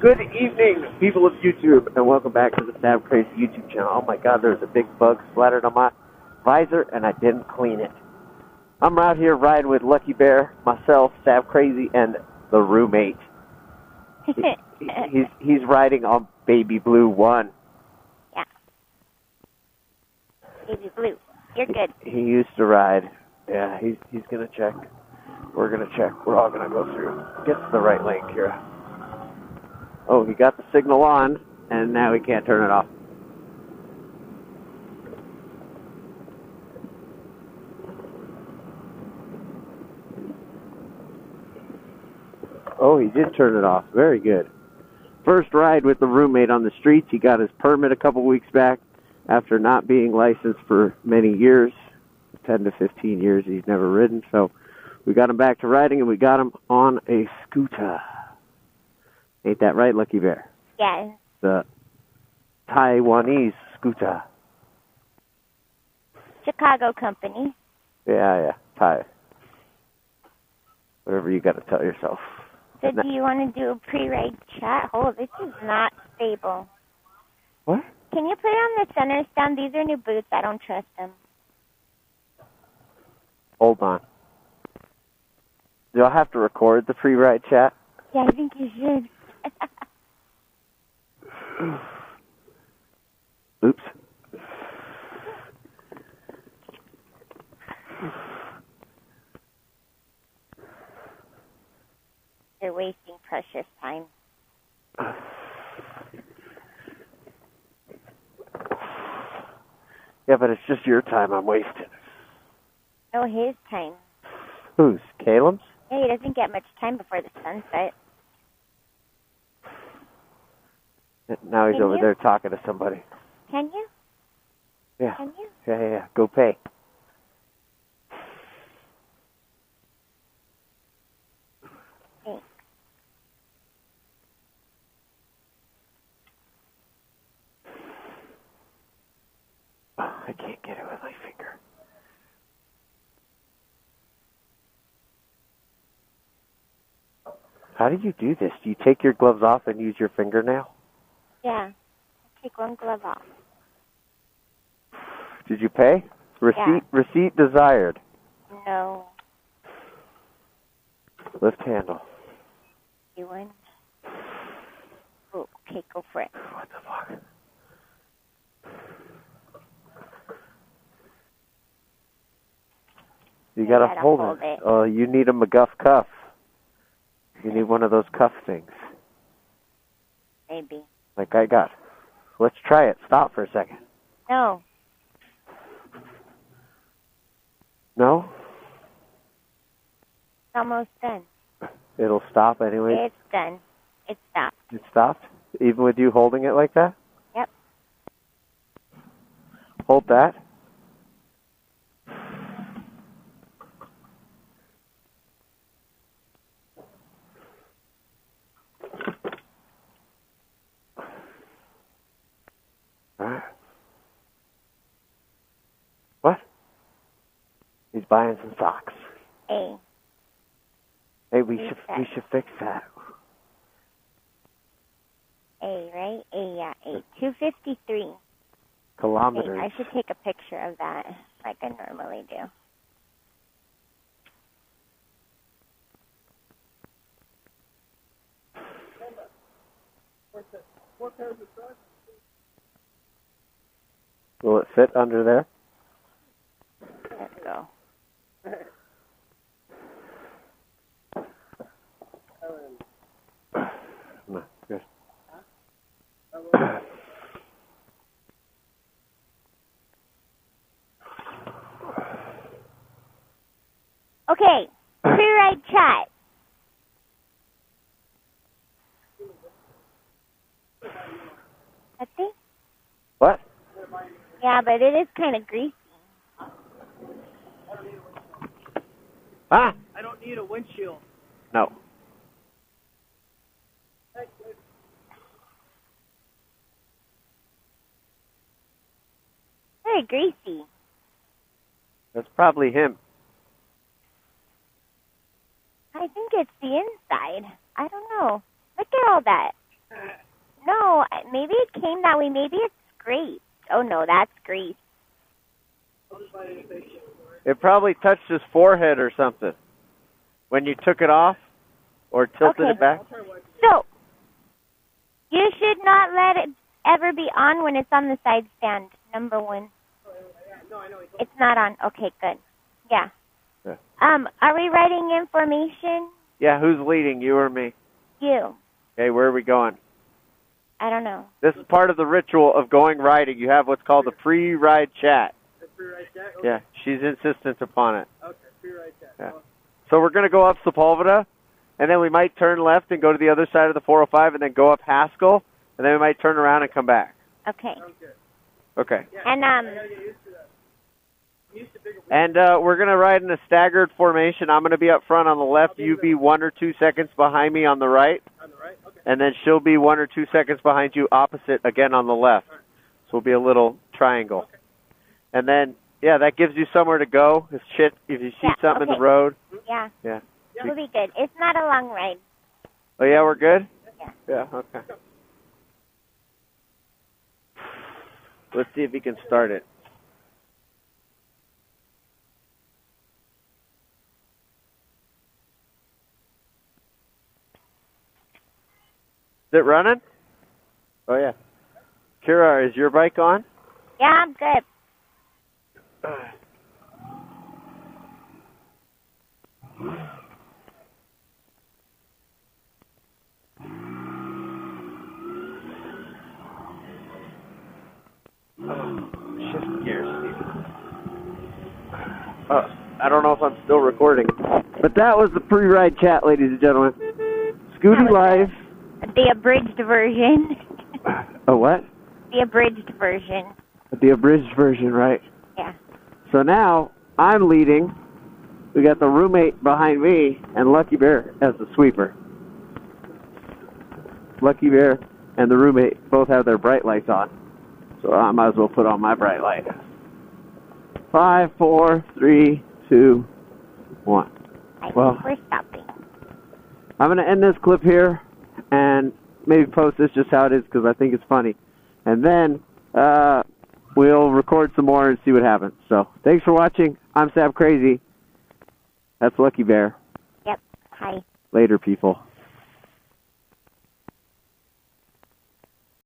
Good evening, people of YouTube, and welcome back to the Stab Crazy YouTube channel. Oh my god, there's a big bug splattered on my visor, and I didn't clean it. I'm out here riding with Lucky Bear, myself, Stab Crazy, and the roommate. He's riding on Baby Blue 1. Yeah. Baby Blue. You're good. He used to ride. Yeah, he's gonna check. We're gonna check. We're all gonna go through. Get to the right lane, Kira. Oh, he got the signal on, and now he can't turn it off. Oh, he did turn it off. Very good. First ride with the roommate on the streets. He got his permit a couple weeks back after not being licensed for many years. 10 to 15 years he's never ridden. So we got him back to riding, and we got him on a scooter. Ain't that right, Lucky Bear? Yes. The Taiwanese scooter. Chicago company. Yeah. Thai. Whatever you got to tell yourself. So do you want to do a pre-ride chat? Oh, this is not stable. What? Can you put it on the center stand? These are new boots. I don't trust them. Hold on. Do I have to record the pre-ride chat? Yeah, I think you should. Oops. They're wasting precious time. Yeah, but it's just your time I'm wasting. No, his time. Whose? Caleb's? Yeah, he doesn't get much time before the sunset. Now he's Can over you? there talking to somebody. Can you? Yeah. Can you? Yeah. Go pay. Thanks. I can't get it with my finger. How do you do this? Do you take your gloves off and use your fingernail? Yeah. Take one glove off. Did you pay? Receipt desired. No. Lift handle. You win. Oh, okay, go for it. What the fuck? You gotta hold it. Oh, you need a McGuff cuff. You need one of those cuff things. Maybe. Like I got. Let's try it. Stop for a second. No. No? It's almost done. It'll stop anyway? It's done. It stopped. It stopped? Even with you holding it like that? Yep. Hold that. Alright. What? He's buying some socks. A. Hey, we should fix that. A, right? A, yeah, A. 253. Kilometers. I should take a picture of that, like I normally do. Will it fit under there? Let's go. No, good. Okay, pre-ride chat. Let's see. What? Yeah, but it is kind of greasy. Huh? I don't need a windshield. No. Very greasy. That's probably him. I think it's the inside. I don't know. Look at all that. No, maybe it came that way. Maybe it's grease. Oh, no, that's grease. It probably touched his forehead or something when you took it off or tilted it back. So, you should not let it ever be on when it's on the side stand, number one. It's not on. Okay, good. Yeah. Are we writing information? Yeah, who's leading, you or me? You. Okay, where are we going? I don't know. This is part of the ritual of going riding. You have what's called a pre-ride chat. The pre-ride chat? Okay. Yeah, she's insistent upon it. Okay, pre-ride chat. Yeah. So we're going to go up Sepulveda, and then we might turn left and go to the other side of the 405, and then go up Haskell, and then we might turn around and come back. Okay. Okay. And, we're going to ride in a staggered formation. I'm going to be up front on the left. You be 1 or 2 seconds behind me on the right. On the right? Okay. And then she'll be 1 or 2 seconds behind you opposite again on the left. Right. So it'll be a little triangle. Okay. And then, yeah, that gives you somewhere to go. If you see something in the road. Yeah. Yeah. It'll be good. It's not a long ride. Oh, yeah, we're good? Yeah. Yeah, okay. Let's see if he can start it. Is it running? Oh, yeah. Kira, is your bike on? Yeah, I'm good. Shift gears. I don't know if I'm still recording. But that was the pre-ride chat, ladies and gentlemen. Scooty Live. The abridged version. Oh, what? The abridged version. The abridged version, right? Yeah. So now I'm leading. We got the roommate behind me and Lucky Bear as the sweeper. Lucky Bear and the roommate both have their bright lights on. So I might as well put on my bright light. 5, 4, 3, 2, 1. Well, we're stopping. I'm going to end this clip here and maybe post this just how it is because I think it's funny. And then we'll record some more and see what happens. So thanks for watching. I'm Sab Crazy. That's Lucky Bear. Yep. Hi. Later, people.